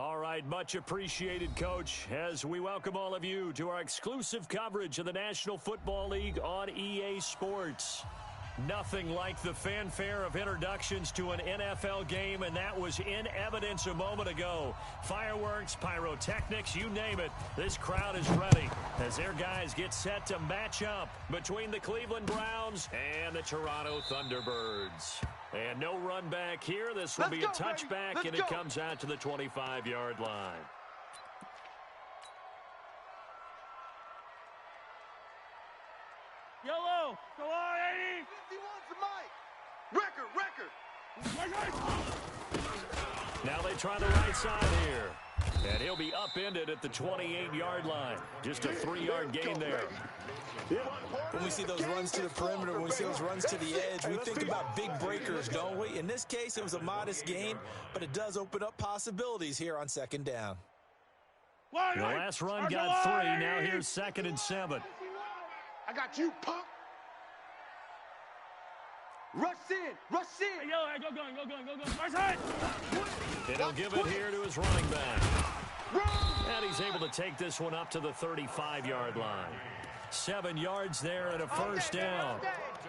All right, much appreciated, Coach, as we welcome all of you to our exclusive coverage of the National Football League on EA Sports. Nothing like the fanfare of introductions to an NFL game, and that was in evidence a moment ago. Fireworks, pyrotechnics, you name it. This crowd is ready as their guys get set to match up between the Cleveland Browns and the Toronto Thunderbirds. And no run back here. This will be a touchback, and it comes out to the 25-yard line. Yellow, go on, 80. 51's the mic. Record. Now they try the right side here. And he'll be upended at the 28-yard line. Just a 3-yard gain there. When we see those runs to the perimeter, when we see those runs to the edge, we think about big breakers, don't we? In this case, it was a modest gain, but it does open up possibilities here on second down. The last run got 3. Now here's 2nd and 7. I got you, punk. Rush in. Hey, yo, hey, go going. Right side. And he'll give it here to his running back. And he's able to take this one up to the 35-yard line. 7 yards there and a first down.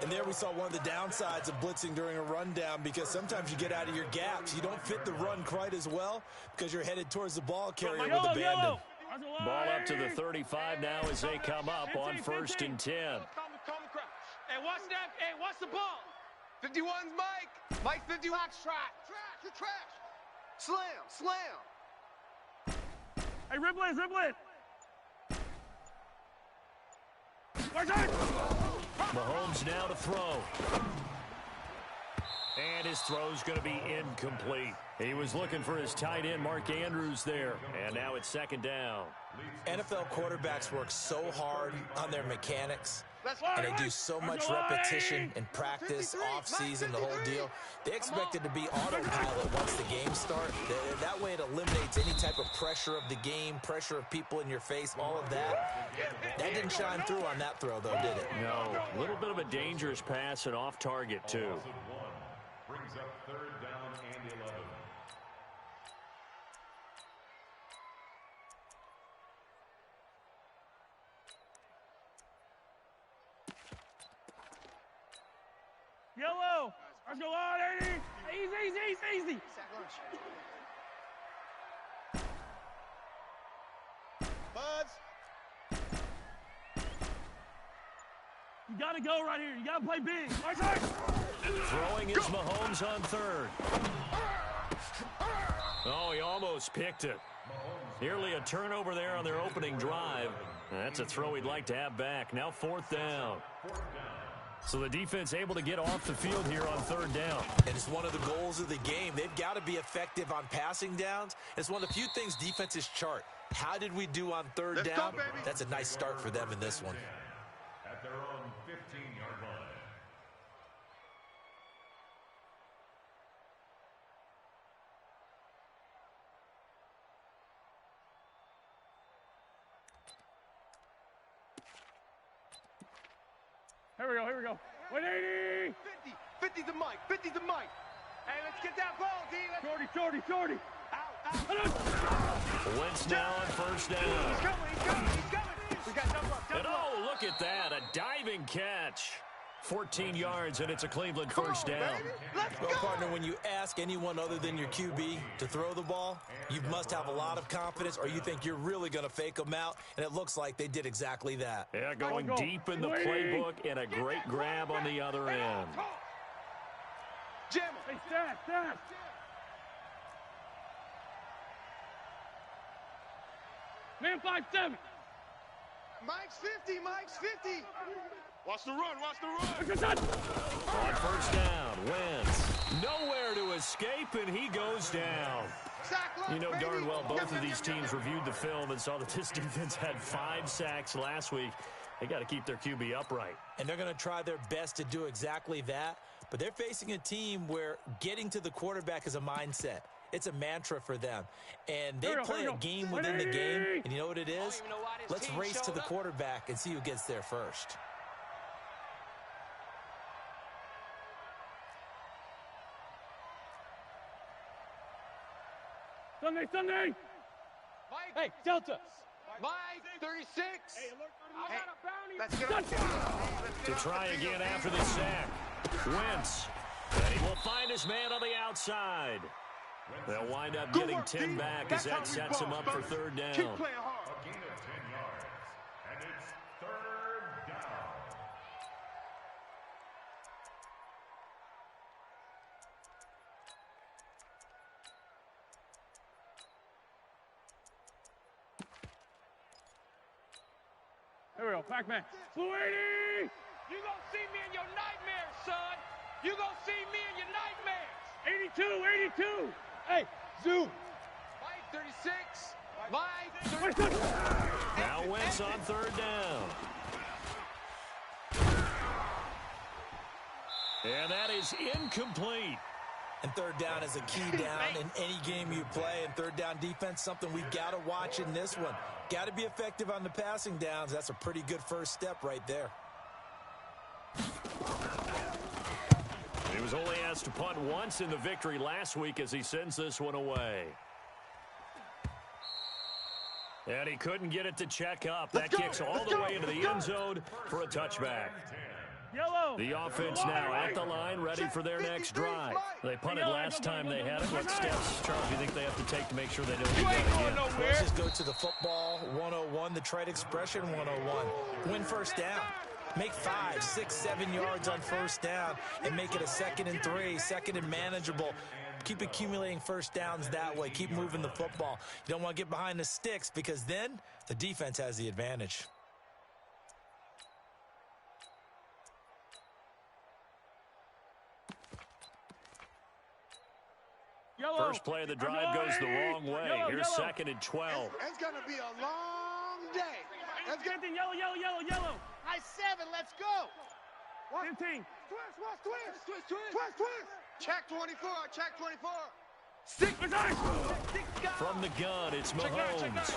And there we saw one of the downsides of blitzing during a rundown, because sometimes you get out of your gaps. You don't fit the run quite as well because you're headed towards the ball carrier with abandon. Ball up to the 35 now as they come up on 1st and 10. Hey, watch that. Hey, watch the ball. 51's Mike. Mike 51. Trash. You're trash. Slam. Hey, ribble it. Right side. Mahomes now to throw. And his throw's going to be incomplete. He was looking for his tight end, Mark Andrews, there. And now it's 2nd down. NFL quarterbacks work so hard on their mechanics, and they do so much repetition in practice, off-season, the whole deal. They expect it to be autopilot once the game starts. That way it eliminates any type of pressure of the game, pressure of people in your face, all of that. That didn't shine through on that throw, though, did it? No. A little bit of a dangerous pass and off target, too. Brings up 3rd down and 11. Yellow. Let's go on, 80. Easy. Buzz. You got to go right here. You got to play big. Right side. Throwing is Mahomes on 3rd. Oh, he almost picked it. Nearly a turnover there on their opening drive. That's a throw he'd like to have back. Now 4th down. So the defense able to get off the field here on 3rd down. And it's one of the goals of the game. They've got to be effective on passing downs. It's one of the few things defenses chart. How did we do on 3rd down? That's a nice start for them in this one. At their own 15-yard line. Here we go. 180. 50's the mic. Hey, let's get that ball, D. Shorty. Out. Wentz now on 1st down. He's coming. We got double up. And oh, look at that. A diving catch. 14 yards, and it's a Cleveland first down. Well, partner, when you ask anyone other than your QB to throw the ball, you must have a lot of confidence, or you think you're really going to fake them out, and it looks like they did exactly that. Yeah, going deep in the playbook, and a great grab on the other end. Jam. Hey, Stat. Man, 5-7. Mike's 50. Watch the run. On 1st down, Wentz. Nowhere to escape, and he goes down. You know darn well both of these teams reviewed the film and saw that this defense had 5 sacks last week. They got to keep their QB upright. And they're going to try their best to do exactly that, but they're facing a team where getting to the quarterback is a mindset. It's a mantra for them. And they play a game within the game, and you know what it is? Let's race to the quarterback and see who gets there first. Sunday, Sunday. Mike. Hey, Delta. Mike, 36. Hey, Hey, let's get up. To try again after the sack. Wentz. And he will find his man on the outside. They'll wind up getting 10 back as that sets him up for third down. Keep playing hard. A gain of 10 yards. And it's third down. Here we go, pack man. Flutie! You gonna see me in your nightmares, son. You gonna see me in your nightmares. 82, 82. Hey, zoom. Mike, 36. Mike, 36. Now Wentz on third down. And that is incomplete. And third down is a key down in any game you play. And third down defense, something we got to watch in this one. Got to be effective on the passing downs. That's a pretty good first step right there. He was only asked to punt once in the victory last week as he sends this one away. And he couldn't get it to check up. That kicks all the way into the end zone for a touchback. Yellow. The offense now at the line, ready for their next drive. They punted last time they had it. What steps, Charles, do you think they have to take to make sure they don't do that again? Let's just go to the football 101, the trade expression 101. Win first down. Make 5, 6, 7 yards on first down and make it a 2nd and 3, 2nd and manageable. Keep accumulating first downs that way. Keep moving the football. You don't want to get behind the sticks because then the defense has the advantage. Yellow. First play of the drive goes the wrong way. Yellow, Here's yellow. 2nd and 12. It's gonna be a long day. Let's get 15, yellow, yellow, yellow, yellow. high 7. Let's go. 15. Twist. Check 24. Check 24. From the gun, it's Mahomes.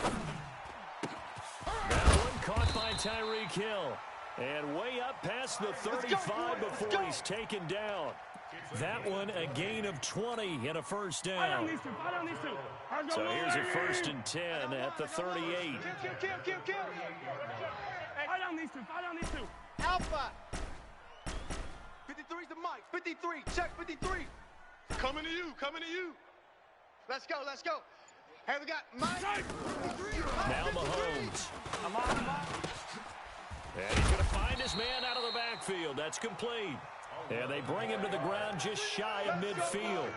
That one caught by Tyreek Hill. And way up past the 35 before he's taken down. That one a gain of 20 and a first down. So here's a 1st and 10 at the 38. Kill. Fight on these two. Alpha. 53's the Mike. 53. Check 53. Coming to you. Let's go. Hey, we got Mike. Now Mahomes. And he's going to find his man out of the backfield. That's complete. And they bring him to the ground just shy of midfield.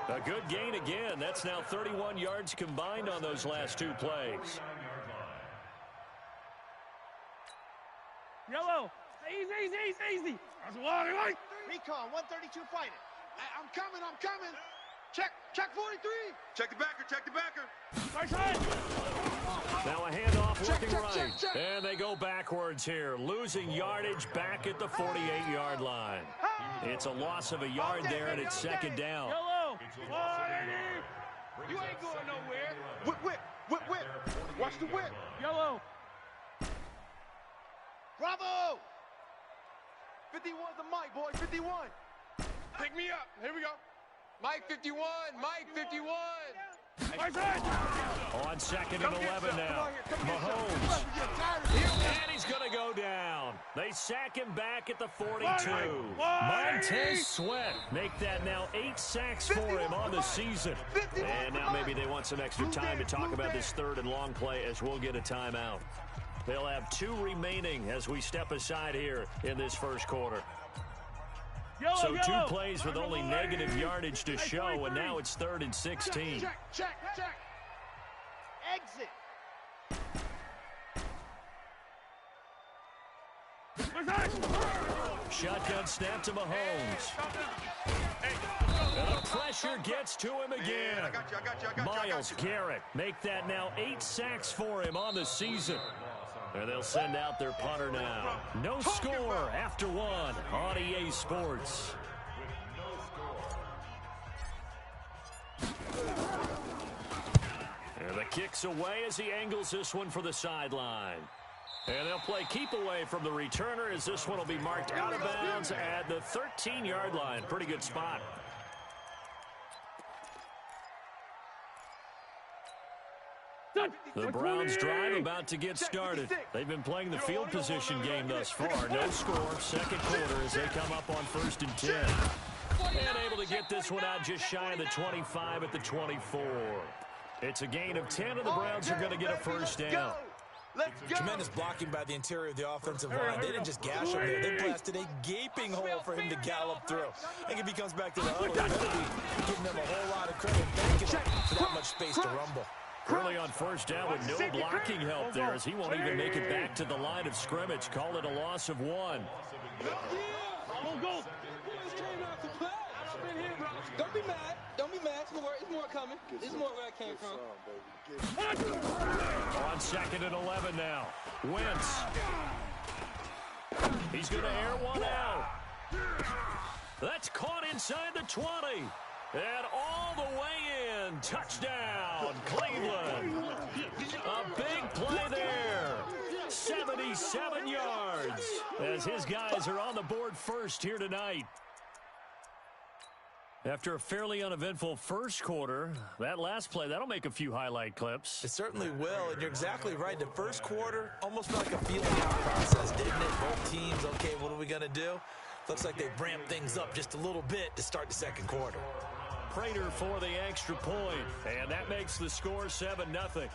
A good gain again. That's now 31 yards combined on those last 2 plays. Yellow. Easy. That's what I like. Recon 132 fighting. I'm coming. Check 43. Check the backer. Right side. Now a handoff looking right. And they go backwards here. Losing yardage back at the 48-yard line. It's a loss of a yard there, and it's 2nd down. Yellow. You ain't going nowhere. Whip. Watch the whip. Yellow. Bravo. 51's the Mike, boy. 51. Pick me up. Here we go. Mike 51. Right side. On 2nd and 11 now. Mahomes. And he's going to go down. They sack him back at the 42. Montez Sweat make that now 8 sacks for him on the season. And now maybe they want some extra time to talk about this 3rd and long play as we'll get a timeout. They'll have 2 remaining as we step aside here in this first quarter. So 2 plays with only negative yardage to show, and now it's 3rd and 16. Check. Exit. Shotgun snap to Mahomes. And the pressure gets to him again. I got you. Myles Garrett make that now 8 sacks for him on the season. And they'll send out their punter now. No score after 1 on EA Sports. And the kick's away as he angles this one for the sideline. And they'll play keep away from the returner as this one will be marked out of bounds at the 13-yard line. Pretty good spot. The Browns drive about to get started. They've been playing the field position game thus far. No score, second quarter as they come up on 1st and 10. And able to get this one out just shy of the 25 at the 24. It's a gain of 10, and the Browns are going to get a first down. Tremendous blocking by the interior of the offensive line. They didn't just gash him there. They blasted a gaping hole for him to gallop through. I think if he comes back to the huddle, he's going to be giving them a whole lot of credit, thanking him for that much space to rumble. Early on 1st down with no blocking help there as he won't even make it back to the line of scrimmage. Call it a loss of 1. Don't be mad. Don't be mad. It's more coming. This is more where I came from. On 2nd and 11 now. Wentz. He's going to air one out. That's caught inside the 20. And all the way in. Touchdown, Cleveland. A big play there. 77 yards. As his guys are on the board first here tonight. After a fairly uneventful first quarter, that last play, that'll make a few highlight clips. It certainly will, and you're exactly right. The first quarter almost felt like a feeling out process, didn't it? Both teams, okay, what are we going to do? Looks like they ramped things up just a little bit to start the second quarter. Prater for the extra point, and that makes the score 7-0.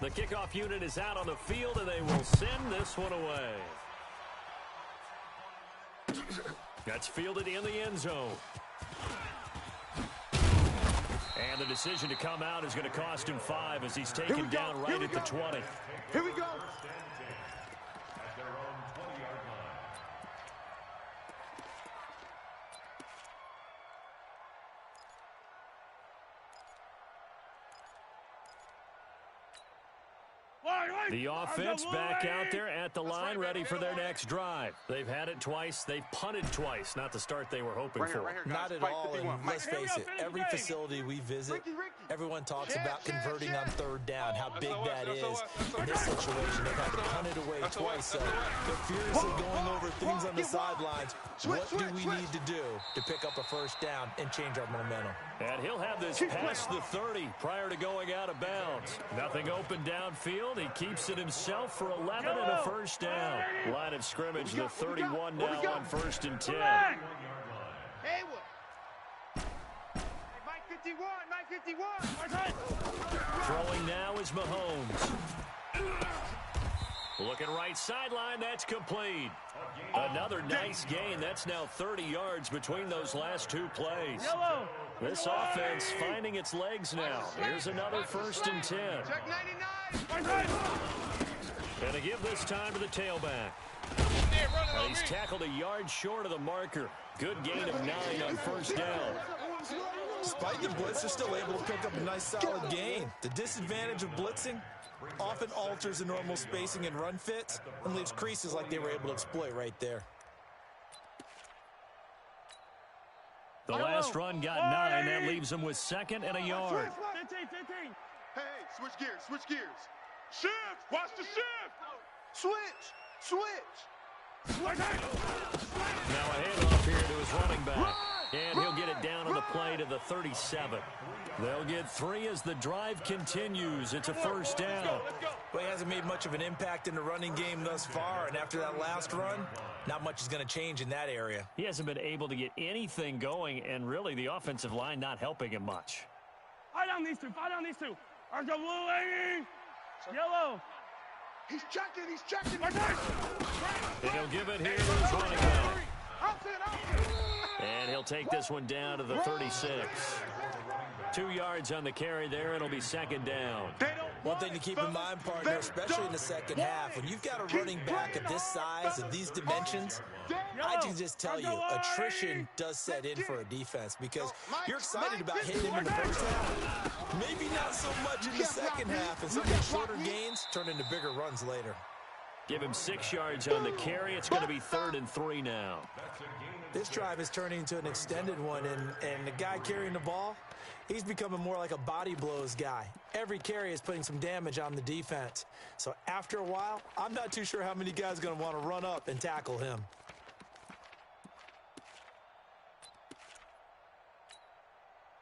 The kickoff unit is out on the field, and they will send this one away. That's fielded in the end zone. And the decision to come out is going to cost him 5 as he's taken down right at the 20. Here we go. The offense back out there at the line, ready for their next drive. They've had it twice. They've punted twice. Not the start they were hoping for. Not at all, and let's face it, every facility we visit, everyone talks about converting on 3rd down, how big that is. In this situation, they've had to punt it away twice, so they're furiously going over things on the sidelines. What do we need to do to pick up a first down and change our momentum? And he'll have this past the 30 prior to going out of bounds. Nothing open downfield. He keeps it himself for 11 and a first down. Line of scrimmage, the 31 now on 1st and 10. Haywood. Mike 51, Mike 51. Throwing now is Mahomes. Looking right sideline, that's complete. Another nice gain. That's now 30 yards between those last 2 plays. This offense finding its legs now. Here's another 1st and 10. Check 99. And to give this time to the tailback. He's tackled a yard short of the marker. Good gain of 9 on 1st down. Despite the blitz, they're still able to pick up a nice solid gain. The disadvantage of blitzing often alters the normal spacing and run fits and leaves creases like they were able to exploit right there. The last run got 9. That leaves them with 2nd and a yard. 15. Hey, switch gears. Shift. Watch the shift. Switch. Now a handoff here to his running back. And he'll get it down on the play to the 37. They'll get 3 as the drive continues. It's a first down. Well, he hasn't made much of an impact in the running game thus far, and after that last run, not much is going to change in that area. He hasn't been able to get anything going, and really the offensive line not helping him much. Fight down these two. Arch the blue lady. Yellow. He's checking. And he'll give it here to his running back. And he'll take this one down to the 36. 2 yards on the carry there. It'll be 2nd down. One thing to keep in mind, partner, especially in the second half, when you've got a running back of this size and these dimensions, I can just tell you, attrition does set in for a defense because you're excited about hitting him in the first half. Maybe not so much in the second half, and some of these shorter gains turn into bigger runs later. Give him 6 yards on the carry. It's going to be 3rd and 3 now. This drive is turning into an extended one, and the guy carrying the ball, he's becoming more like a body blows guy. Every carry is putting some damage on the defense. So after a while, I'm not too sure how many guys are going to want to run up and tackle him.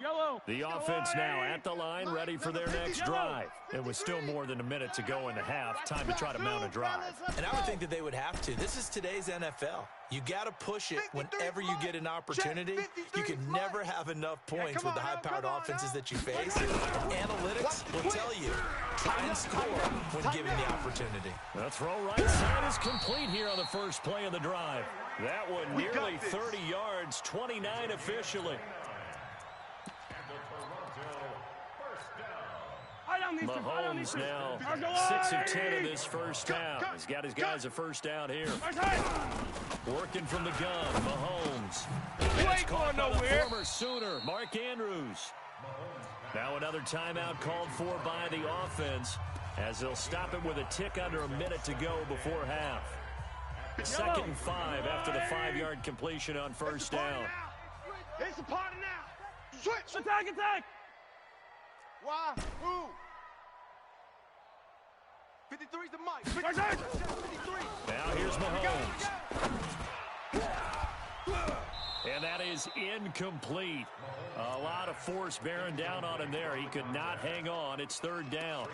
Yellow. The offense now at the line, ready for their next drive. It was still more than a minute to go in the half. Time to try to mount a drive. And I would think that they would have to. This is today's NFL. You got to push it whenever you get an opportunity. You can never have enough points with the high-powered offenses that you face. Analytics will tell you, try and score when given the opportunity. The throw right side is complete here on the first play of the drive. That one nearly 30 yards, 29 officially. Mahomes now 6 of 10 in this first half. He's got his guys a first down here. Working from the gun, Mahomes. It's caught by the former Sooner, Mark Andrews. Now another timeout called for by the offense as they'll stop it with a tick under a minute to go before half. 2nd and 5 after the 5-yard completion on first down. It's a party now. Switch. Attack. Why? Who? 53's the mic. 53. Now here's Mahomes. And that is incomplete. A lot of force bearing down on him there. He could not hang on. It's 3rd down.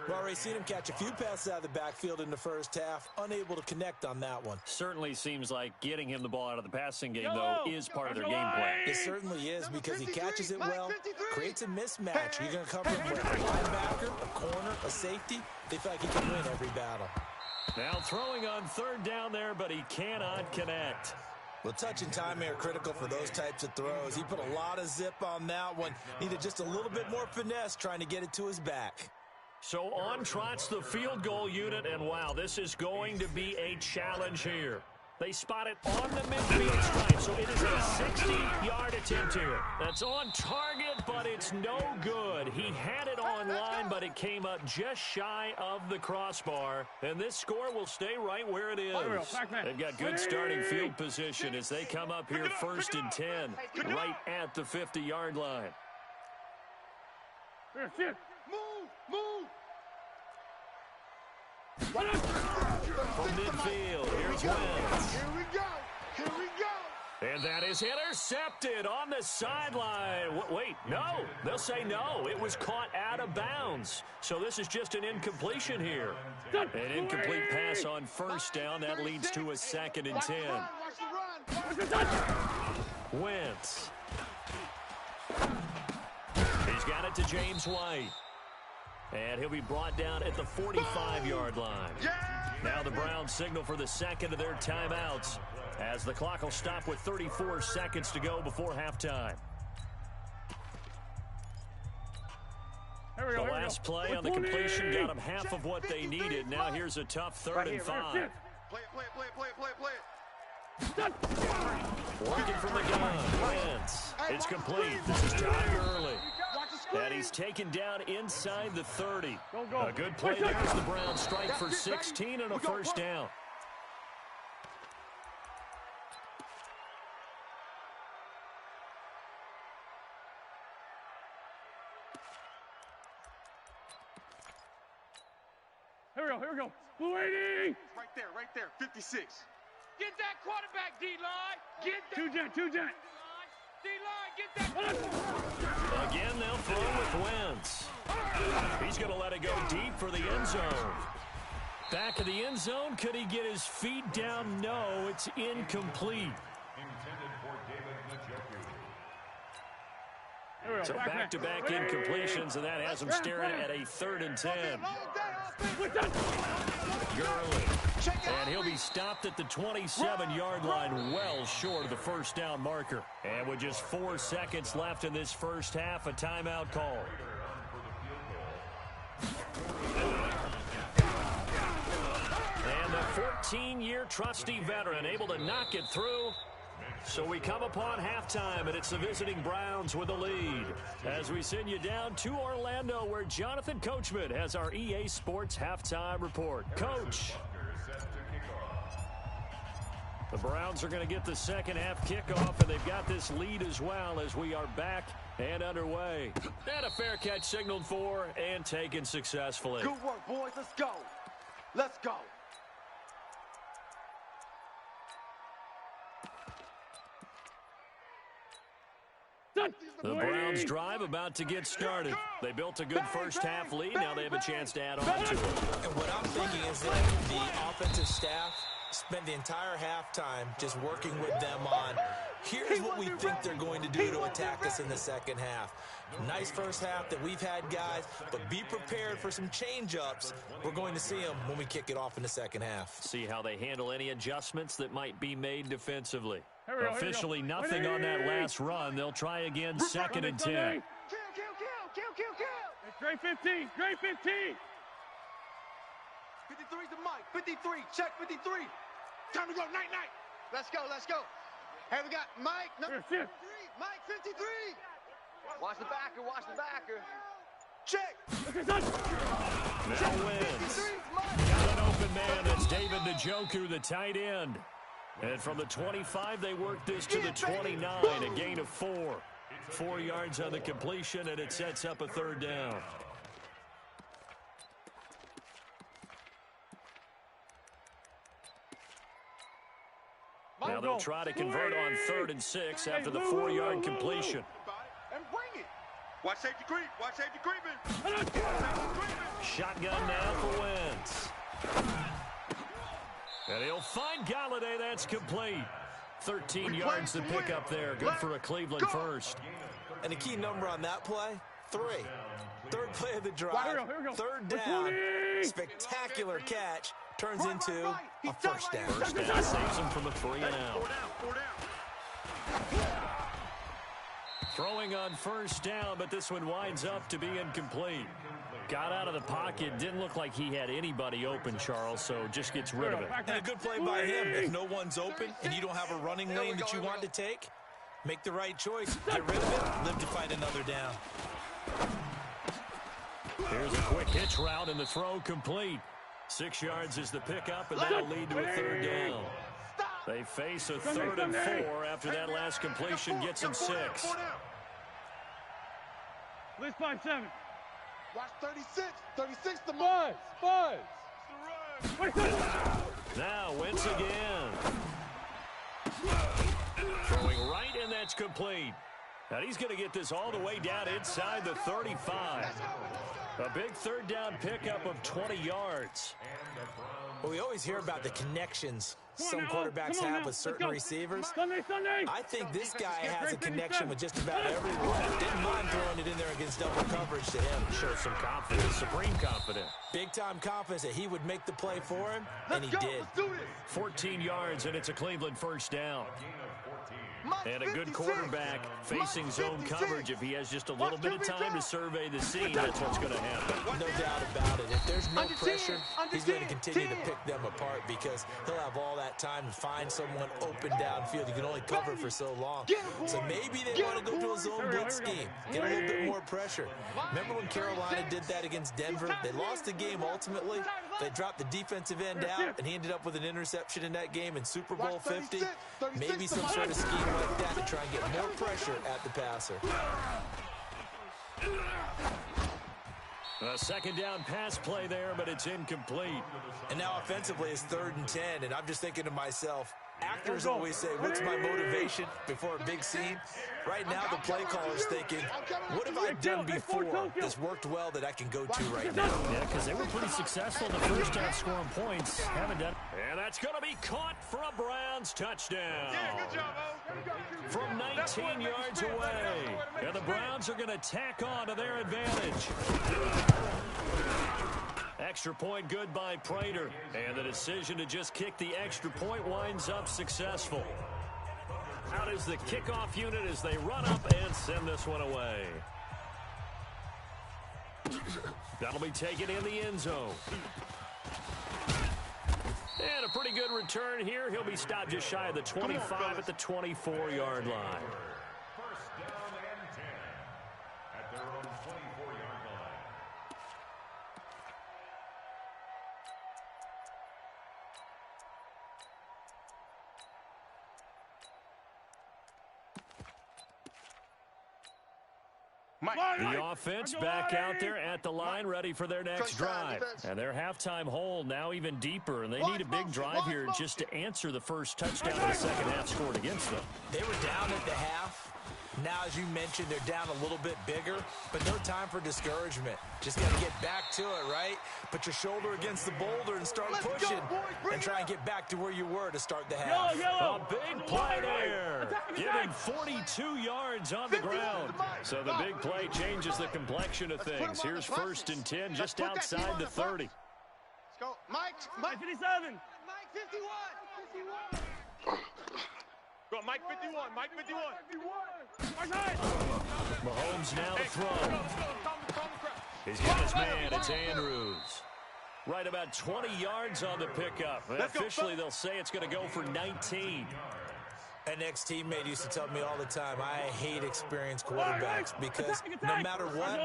We've already seen him catch a few passes out of the backfield in the first half. Unable to connect on that one. Certainly seems like getting him the ball out of the passing game, though, is part of their game plan. It certainly is because he catches it well, creates a mismatch. You're going to cover him with a linebacker, a corner, a safety. They feel like he can win every battle. Now throwing on 3rd down there, but he cannot connect. Well, touch and timing are critical for those types of throws. He put a lot of zip on that one. Needed just a little bit more finesse trying to get it to his back. So on trots the field goal unit, and wow, this is going to be a challenge here. They spot it on the midfield stripe, so it is a 60-yard attempt here. That's on target, but it's no good. He had it on line, but it came up just shy of the crossbar, and this score will stay right where it is. They've got good starting field position as they come up here 1st and 10, right at the 50-yard line. Move. From midfield, here's Wentz. Here we go. And that is intercepted on the sideline. Wait, no. They'll say no. It was caught out of bounds. So this is just an incompletion here. An incomplete pass on first down. That leads to a 2nd and 10. Wentz. He's got it to James White. And he'll be brought down at the 45-yard line. Now the Browns signal for the 2nd of their timeouts as the clock will stop with 34 seconds to go before halftime. The last play on the completion got them half of what they needed. Now here's a tough 3rd and 5. Play it. Working from the gun. Wentz. It's complete. This is Todd Gurley. And he's taken down inside the 30. A good play there as the Browns strike for 16 and a first down. Here we go. Blue 80. Right there. 56. Get that quarterback, D-line. Get that. Two jet. D-line, get that. Again, they'll throw with Wentz. He's going to let it go deep for the end zone. Back of the end zone. Could he get his feet down? No, it's incomplete. So back-to-back incompletions, and that has him staring at a 3rd and 10. Gurley. And he'll be stopped at the 27-yard line, well short of the first down marker. And with just 4 seconds left in this first half, a timeout call. And the 14-year trusty veteran able to knock it through. So we come upon halftime, and it's the visiting Browns with the lead. As we send you down to Orlando, where Jonathan Coachman has our EA Sports halftime report. Coach. The Browns are going to get the second half kickoff, and they've got this lead as well as we are back and underway. And a fair catch signaled for and taken successfully. Good work, boys. Let's go. Let's go. Done. The Browns drive about to get started. They built a good first half lead. Now they have a chance to add on to it. And what I'm thinking is that the offensive staff spent the entire halftime just working with them on, here's what we think they're going to do to attack us in the second half. Nice first half that we've had, guys, but be prepared for some change-ups. We're going to see them when we kick it off in the second half. See how they handle any adjustments that might be made defensively. Officially nothing on that last run. They'll try again, 2nd and 10. Great 15, great 15. 53's the Mike. 53, check 53. Time to go, night. Let's go. Hey, we got Mike, number 53. Mike, 53. Watch the backer. Check. Now wins. Got an open man. That's David Njoku, the tight end. And from the 25, they work this to the 29, a gain of 4. 4 yards on the completion, and it sets up a 3rd down. Now they'll try to convert on 3rd and 6 after the 4-yard completion. And bring it. Watch safety creeping. Shotgun now for Wentz. And he'll find Galladay. That's complete. 13 yards to pick up there. Good for a Cleveland first. And the key number on that play, 3. 3rd play of the drive, 3rd down, spectacular catch, turns into a first down. First down saves him from a 3 and out. Throwing on 1st down, but this one winds up to be incomplete. Got out of the pocket. Didn't look like he had anybody open, Charles, so just gets rid of it. And a good play by him. If no one's open and you don't have a running lane that you want to take, make the right choice. Get rid of it. Live to fight another down. Here's a quick hitch route, and the throw complete. 6 yards is the pickup, and that'll lead to a 3rd down. They face a 3rd and 4 after that last completion gets them 6. Let's 5-7. Watch 36. 36 the Five. Now Wentz again. Throwing right, and that's complete. And he's going to get this all the way down inside the 35. A big 3rd down pickup of 20 yards. Well, we always hear about the connections some quarterbacks have with certain receivers. Sunday. I think this guy has a connection with just about everyone. Didn't mind throwing it in there against double coverage to him. Showed some confidence, supreme confidence. Big-time confidence that he would make the play for him, and he did. 14 yards, and it's a Cleveland first down. And a good quarterback facing zone coverage. If he has just a little bit of time to survey the scene, that's what's going to happen. No doubt about it. If there's no pressure, he's going to continue to pick them apart because he'll have all that time to find someone open downfield. You can only cover for so long. So maybe they want to go to a zone blitz scheme, get a little bit more pressure. Remember when Carolina did that against Denver? They lost the game ultimately. They dropped the defensive end out, and he ended up with an interception in that game in Super Bowl 50. Maybe some sort of scheme like that to try and get more pressure at the passer. A 2nd down pass play there, but it's incomplete. And now offensively it's 3rd and 10, and I'm just thinking to myself, actors always say, what's my motivation before a big scene? Right now the play caller's thinking, what have I done before that's worked well that I can go to right now? Yeah, because they were pretty successful in the first half scoring points. Haven't done. And that's going to be caught for a Browns touchdown. From 19 yards away. And the Browns are going to tack on to their advantage. Extra point good by Prater. And the decision to just kick the extra point winds up successful. Out is the kickoff unit as they run up and send this one away. That'll be taken in the end zone. And a pretty good return here. He'll be stopped just shy of the 25 at the 24-yard line. First down and 10 at their own 24-yard line. The offense back out there at the line, ready for their next drive. And their halftime hole now even deeper, and they need a big drive here just to answer the first touchdown of the second half scored against them. They were down at the half. Now, as you mentioned, they're down a little bit bigger, but no time for discouragement. Just got to get back to it, right? Put your shoulder against the boulder and start pushing and try and get back to where you were to start the half. A big play there. Giving 42 yards on the ground. So the big play changes the complexion of things. Here's 1st and 10 just outside the 30. Let's go. Mike 57. Mike 51. Go, Mike 51. Mike 51. Mahomes now to throw. He's got his man. It's Andrews. Right about 20 yards on the pickup. Officially, they'll say it's going to go for 19. An ex-teammate used to tell me all the time, I hate experienced quarterbacks because no matter what,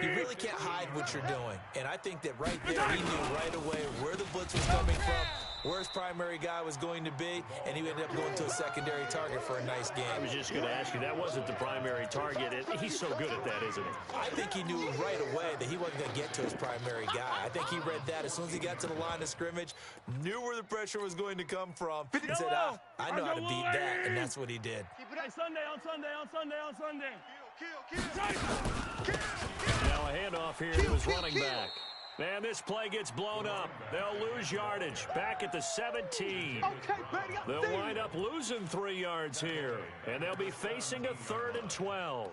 you really can't hide what you're doing. And I think that right there, he knew right away where the blitz was coming from, where his primary guy was going to be, and he ended up going to a secondary target for a nice game. I was just going to ask you, that wasn't the primary target. He's so good at that, isn't he? I think he knew right away that he wasn't going to get to his primary guy. I think he read that as soon as he got to the line of scrimmage, knew where the pressure was going to come from, and said, I know how to beat that, and that's what he did. Sunday. Now a handoff here to his running back. And this play gets blown up. They'll lose yardage back at the 17. They'll wind up losing 3 yards here. And they'll be facing a 3rd and 12.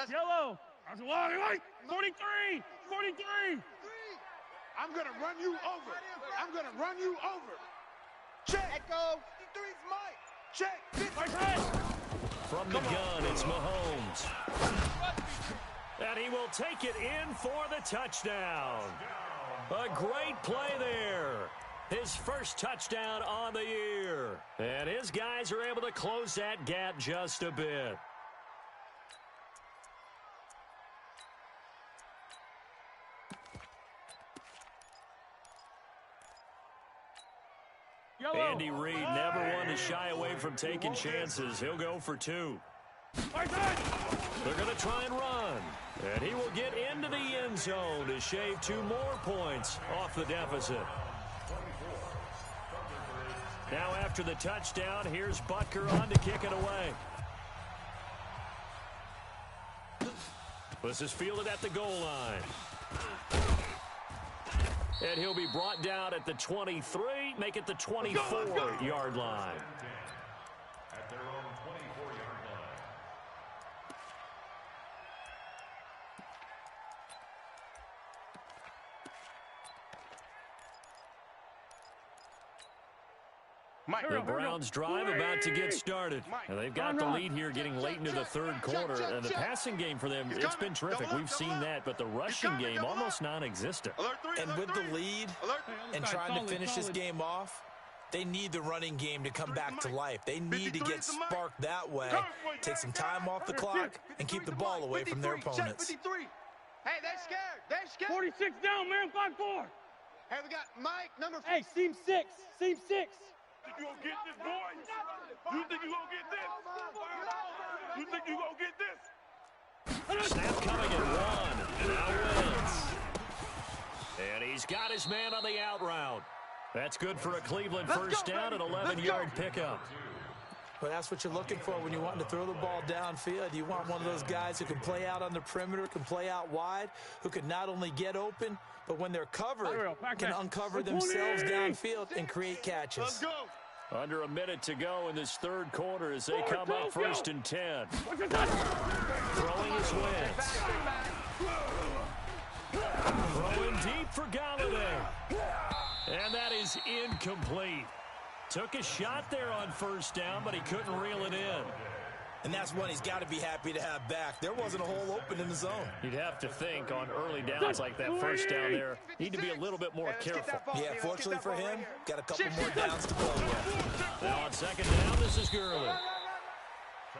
Yellow. 43. I'm going to run you over. Check. Let go. 53's Mike. Check. From the gun, it's Mahomes. And he will take it in for the touchdown. A great play there. His first touchdown on the year. And his guys are able to close that gap just a bit. Andy Reid never one to shy away from taking chances. He'll go for 2. They're going to try and run. And he will get into the end zone to shave 2 more points off the deficit. Now after the touchdown, here's Butker on to kick it away. This is fielded at the goal line. And he'll be brought down at the 23, make it the 24-yard line. At their own 24-yard line. The Browns drive about to get started. And they've got the lead here getting late into the 3rd quarter. And the passing game for them, it's been terrific. We've seen that, but the rushing game almost non-existent. And with the lead and trying to finish this game off, they need the running game to come back to life. They need to get sparked that way, take some time off the clock, and keep the ball away from their opponents. Hey, they're scared. 46 down, man. 5-4. Hey, we got Mike, number 4. Hey, seam 6. You gonna get this, boy? You think you gonna get this? You think you gonna get this? Snap coming at 1. Now Wentz. And he's got his man on the out route. That's good for a Cleveland first down and 11-yard pickup. Well, that's what you're looking for when you want to throw the ball downfield. You want one of those guys who can play out on the perimeter, can play out wide, who can not only get open, but when they're covered, can uncover themselves downfield and create catches. Let's go. Under a minute to go in this 3rd quarter as they come up 1st and 10. Throwing his Wentz. Throwing deep for Galladay. And that is incomplete. Took a shot there on 1st down, but he couldn't reel it in. And that's one he's got to be happy to have back. There wasn't a hole open in the zone. You'd have to think on early downs like that 1st down there, need to be a little bit more careful. Yeah, fortunately for him, got a couple more downs to play with. Now on 2nd down, this is Gurley.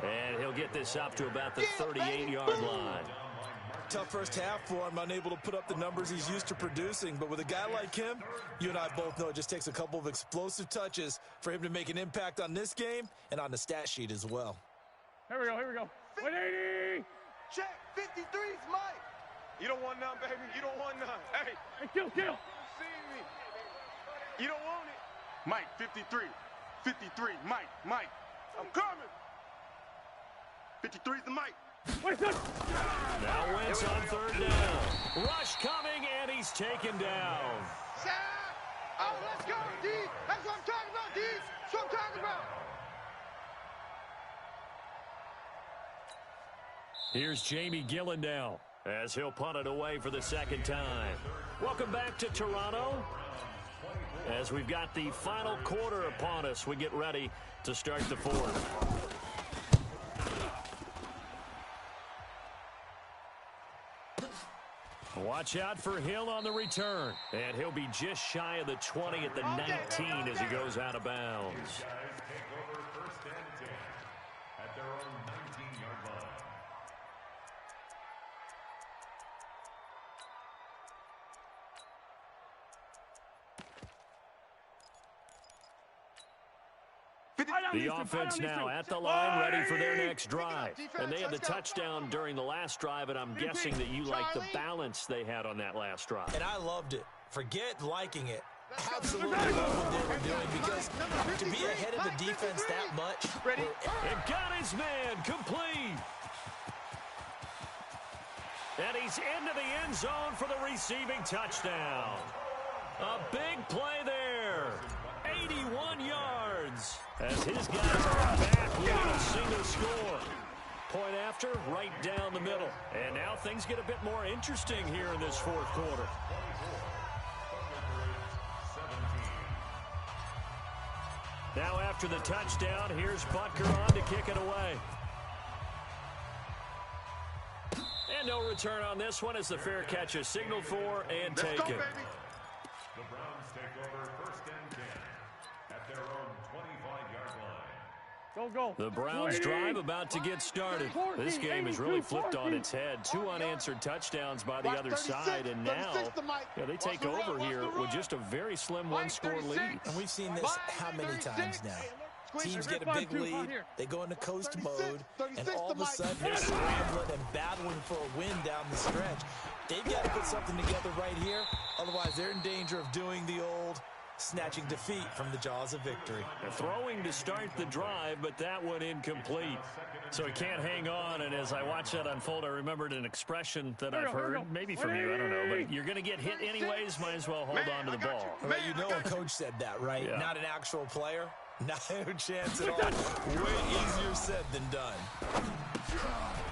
And he'll get this up to about the 38-yard line. Tough first half for him, unable to put up the numbers he's used to producing. But with a guy like him, you and I both know it just takes a couple of explosive touches for him to make an impact on this game and on the stat sheet as well. Here we go. 180. Check. 53's Mike. You don't want none, baby. You don't want none. Hey, kill. See me. You don't want it. Mike, 53. 53. Mike. I'm coming. 53's the Mike. Now Wentz on third down. Rush coming, and he's taken down. Sack! Oh, let's go, D. That's what I'm talking about, D. That's what I'm talking about. Here's Jamie Gillen now, as he'll punt it away for the second time. Welcome back to Toronto. As we've got the final quarter upon us, we get ready to start the fourth. Watch out for Hill on the return. And he'll be just shy of the 20 at the 19 as he goes out of bounds. Guys take over first and 10 at their own 19-yard line. The offense now at the line, ready for their next drive. And they had the touchdown during the last drive, and I'm guessing that you like the balance they had on that last drive. And I loved it. Forget liking it. Absolutely love what they were doing, because to be ahead of the defense that much. And got his man complete. And he's into the end zone for the receiving touchdown. A big play there. 81 yards. As his guys are back with a single score. Point after, right down the middle. And now things get a bit more interesting here in this fourth quarter. Now after the touchdown, here's Butker on to kick it away. And no return on this one as the fair catch is signaled for and taken. The Browns take over first and 10 at their own 25-yard line. Go. The Browns drive about to get started. This game has really flipped on its head. 2 unanswered touchdowns by the other side, and now they take over here with just a very slim one-score lead. And we've seen this how many times now? Teams get a big lead, they go into coast mode, and all of a sudden they're scrambling and battling for a win down the stretch. They've got to put something together right here, otherwise they're in danger of doing the old snatching defeat from the jaws of victory. Throwing to start the drive, but that one incomplete. So he can't hang on, and as I watched that unfold, I remembered an expression that I've heard, maybe from you, I don't know, but you're going to get hit anyways, might as well hold on to the ball. Well, you know a coach said that, right? Yeah. Not an actual player. Not a chance at all. Way easier said than done.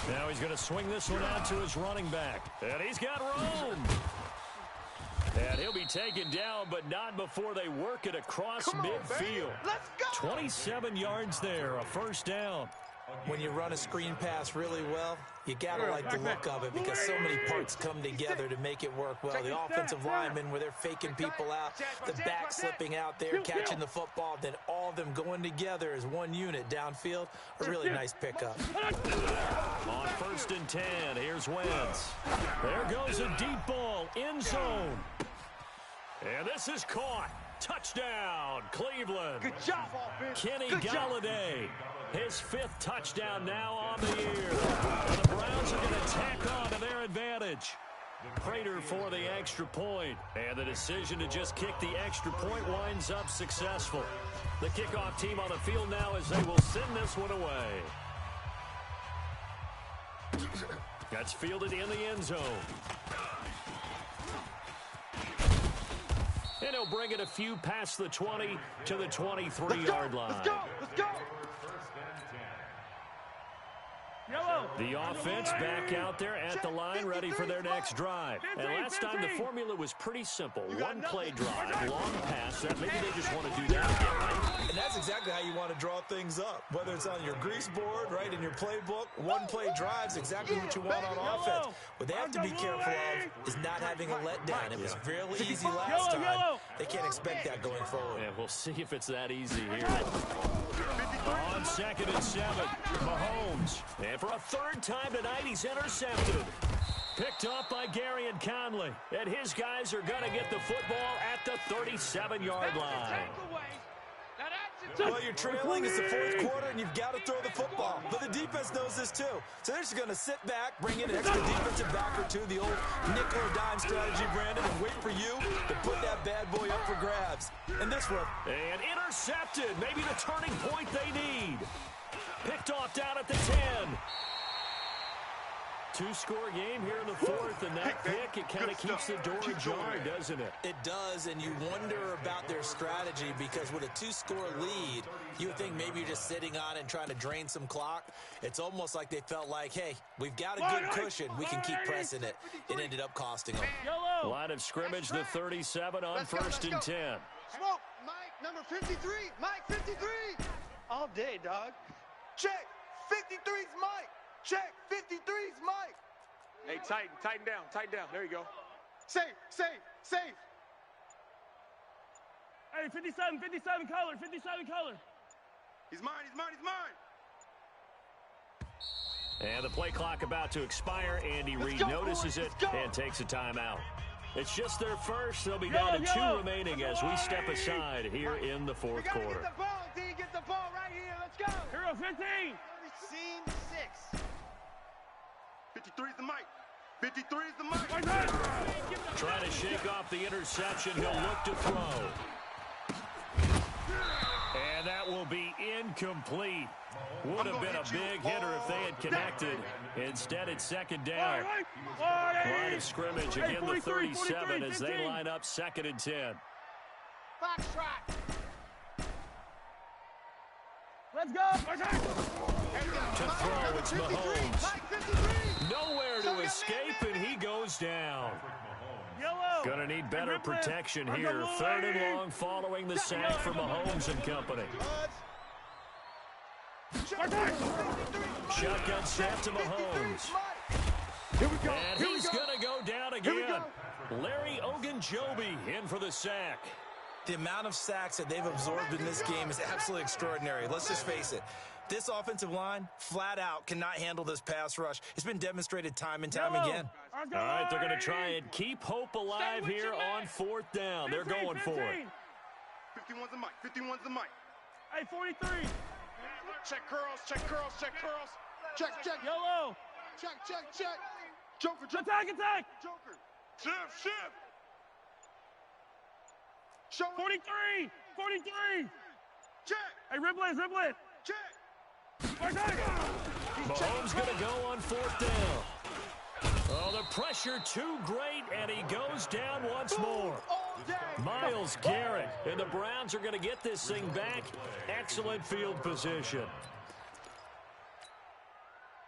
Now he's going to swing this one out to his running back. And he's got room. And he'll be taken down, but not before they work it across midfield. Let's go. 27 yards there, a first down. When you run a screen pass really well, you got to like the look of it because so many parts come together to make it work well. The offensive linemen, where they're faking people out, the back slipping out there, catching the football, then all of them going together as one unit downfield, a really nice pickup. On first and 10, here's Wentz. There goes a deep ball, end zone. And this is caught. Touchdown, Cleveland. Good job, offense. Kenny Good job. Galladay, his 5th touchdown now on the year. And the Browns are going to tack on to their advantage. Prater for the extra point. And the decision to just kick the extra point winds up successful. The kickoff team on the field now as they will send this one away. That's fielded in the end zone. And he'll bring it a few past the 20 to the 23-yard line. Let's go. Let's go. Yellow. The offense back out there at the line, ready for their next drive. And last time the formula was pretty simple. One play drive, long pass. Maybe they just want to do that again, right? And that's exactly how you want to draw things up. Whether it's on your grease board, right, in your playbook, one play drive's exactly what you want on offense. What they have to be careful of is not having a letdown. It was really easy last time. They can't expect that going forward. And we'll see if it's that easy here. On 2nd and 7, Mahomes. And for a 3rd time tonight, he's intercepted. Picked up by Gary and Conley. And his guys are going to get the football at the 37-yard line. Well, you're trailing. It's the fourth quarter, and you've got to throw the football. But the defense knows this, too. So they're just going to sit back, bring in an extra defensive back or two, the old nickel or dime strategy, Brandon, and wait for you to put that bad boy up for grabs. And this one. And intercepted. Maybe the turning point they need. Picked off down at the 10. Two-score game here in the fourth, and that pick, it kind of keeps the door ajar, doesn't it? It does, and you wonder about their strategy because with a two-score lead, you would think maybe you're just sitting on it and trying to drain some clock. It's almost like they felt like, hey, we've got a good cushion. We can keep pressing it. It ended up costing them. Line of scrimmage, the 37 on first and 10. Smoke, Mike, number 53. Mike, 53. All day, dog. Check. 53's Mike. Check. 53's Mike. Hey, tighten down. There you go. Safe. Hey, 57 color. He's mine. And the play clock about to expire. Andy Reid notices it and takes a timeout. It's just their first. They'll be down to 2 remaining as we step aside here in the fourth quarter. Get the ball, D. Get the ball right here. Let's go. Hero 15. Scene 6. 53's the mic. 53's the mic. Trying to shake off the interception. He'll look to throw. And that will be incomplete. Would have been a big hitter if they had connected. Instead, it's second down. Line of scrimmage again, the 37 as they line up second and 10. Foxtrot. Let's go. To throw, it's Mahomes. Nowhere to escape, and he goes down. Going to need better protection here. Third and long following the sack for Mahomes and company. Shotgun snap to Mahomes. And he's going to go down again. Larry Ogunjobi in for the sack. The amount of sacks that they've absorbed in this game is absolutely extraordinary. Let's just face it. This offensive line, flat out, cannot handle this pass rush. It's been demonstrated time and time again. All right, they're going to try and keep hope alive here on fourth down. They're going for it. 51's the mic. 51's the mic. Hey, 43. Check curls. Check. Yellow. Check. Joker. Attack. Joker. Shift. 43. Check. Hey, Riblet. Check. Mahomes going to go on fourth down. Oh, the pressure too great, and he goes down once more. Myles Garrett, and the Browns are going to get this thing back. Excellent field position.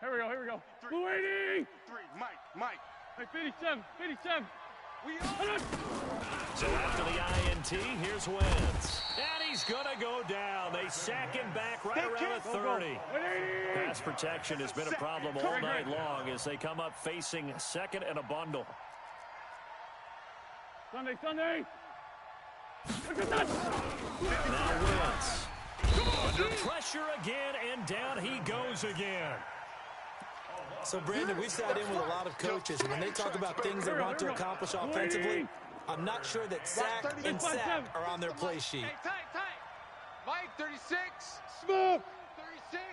Here we go. Blue 80. 3. Mike. Hey, 57. So after the INT, here's Wentz. And he's going to go down. They sack him back right around the 30. Pass protection has been a problem all night long as they come up facing second and a bundle. Sunday. Now Wentz. Under pressure again, and down he goes again. So, Brandon, we've sat in with a lot of coaches, and when they talk about things they want to accomplish offensively, I'm not sure that sack and sack are on their play sheet. Hey, tight. Mike, 36. Smoke. 36.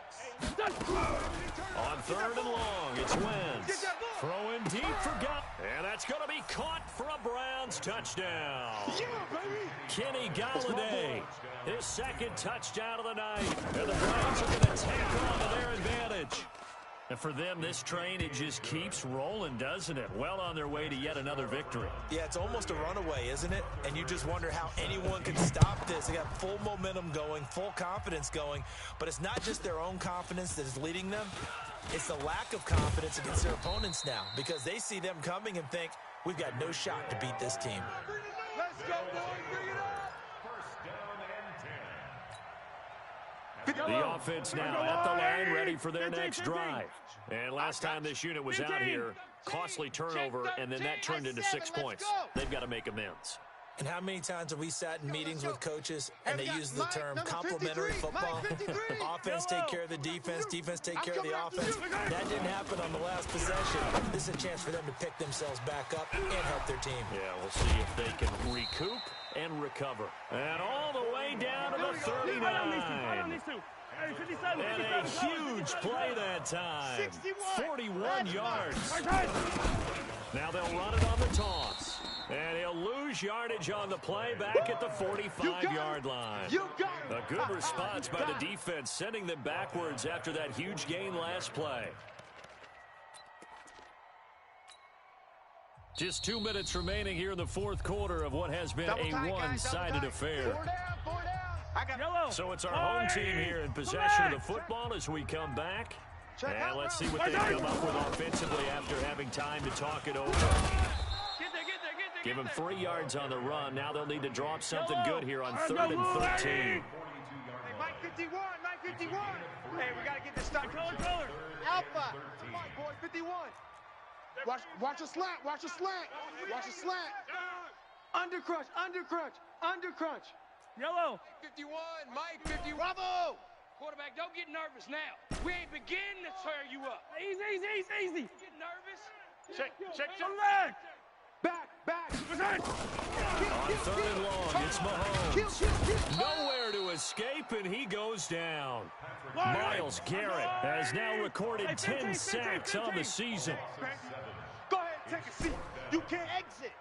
On third and long, it's Wentz. Throwing deep for Gott. And that's going to be caught for a Browns touchdown. Yeah, baby. Kenny Galladay, his second touchdown of the night. And the Browns are going to take on to their advantage. And for them, this train, it just keeps rolling, doesn't it? Well on their way to yet another victory. Yeah, it's almost a runaway, isn't it? And you just wonder how anyone can stop this. They got full momentum going, full confidence going. But it's not just their own confidence that is leading them. It's the lack of confidence against their opponents now because they see them coming and think, we've got no shot to beat this team. Let's go, boys. Bring it up. The offense now at the line, ready for their next drive. And last time this unit was out here, costly turnover, and then that turned into 6 points. They've got to make amends. And how many times have we sat in meetings with coaches and they use the term complementary football? Offense take care of the defense, defense take care of the offense. That didn't happen on the last possession. This is a chance for them to pick themselves back up and help their team. Yeah, we'll see if they can recoup and recover. And all the way down to the 39. And a huge play that time. 41 yards. Now they'll run it on the toss. And he'll lose yardage on the play back at the 45-yard line. A good response by the defense, sending them backwards after that huge gain last play. Just 2 minutes remaining here in the fourth quarter of what has been a one-sided affair. So it's our home team here in possession of the football as we come back. And let's see what they come up with offensively after having time to talk it over. Give them 3 yards on the run. Now they'll need to drop something good here on 3rd and 13. Hey, Mike 51, Mike 51. Hey, we got to get this stuff. Color. Alpha. Come on, boy, 51. Watch a slant, watch a slant. Watch a slant. Undercrunch. Yellow. 51, Mike 51. Bravo. Quarterback, don't get nervous now. We ain't beginning to tear you up. Easy. Get nervous. Check your leg. Back. On 3rd and long, it's Mahomes. Nowhere to escape, and he goes down. Myles Garrett has now recorded 10 sacks on the season. Go ahead, take a seat. You can't exit.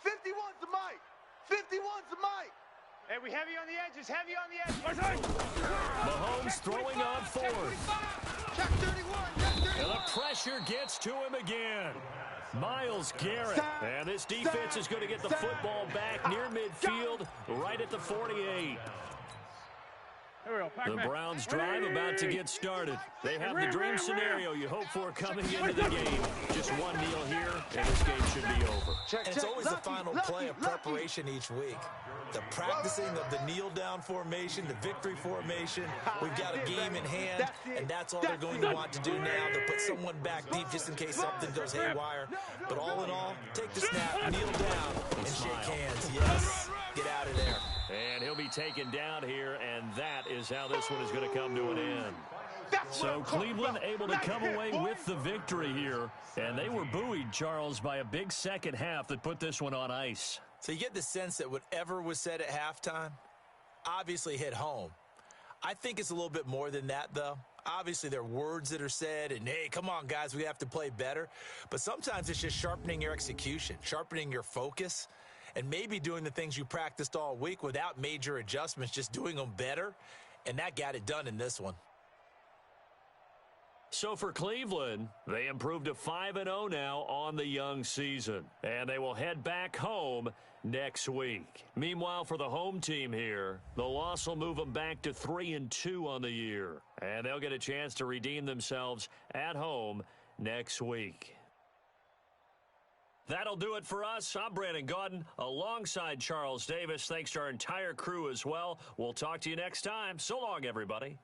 51's the mic. 51's the mic. Hey, we heavy on the edges. Mahomes throwing on 4th. Check 31. And the pressure gets to him again. Myles Garrett. And this defense is going to get the football back near midfield, right at the 48. The Browns drive about to get started. They have the dream scenario you hope for coming into the game. Just one kneel here, and this game should be over. And it's always the final play of preparation each week. The practicing of the kneel-down formation, the victory formation. We've got a game in hand, and that's all they're going to want to do now. They'll put someone back deep just in case something goes haywire. But all in all, take the snap, kneel down, and shake hands. Yes, get out of there. And he'll be taken down here, and that is how this one is going to come to an end. So Cleveland able to come away with the victory here, and they were buoyed, Charles, by a big second half that put this one on ice. So you get the sense that whatever was said at halftime obviously hit home. I think it's a little bit more than that, though. Obviously, there are words that are said, and, hey, come on, guys, we have to play better. But sometimes it's just sharpening your execution, sharpening your focus, and maybe doing the things you practiced all week without major adjustments, just doing them better. And that got it done in this one. So for Cleveland, they improved to 5-0 now on the young season. And they will head back home next week. Meanwhile, for the home team here, the loss will move them back to 3-2 on the year. And they'll get a chance to redeem themselves at home next week. That'll do it for us. I'm Brandon Gaudin alongside Charles Davis. Thanks to our entire crew as well. We'll talk to you next time. So long, everybody.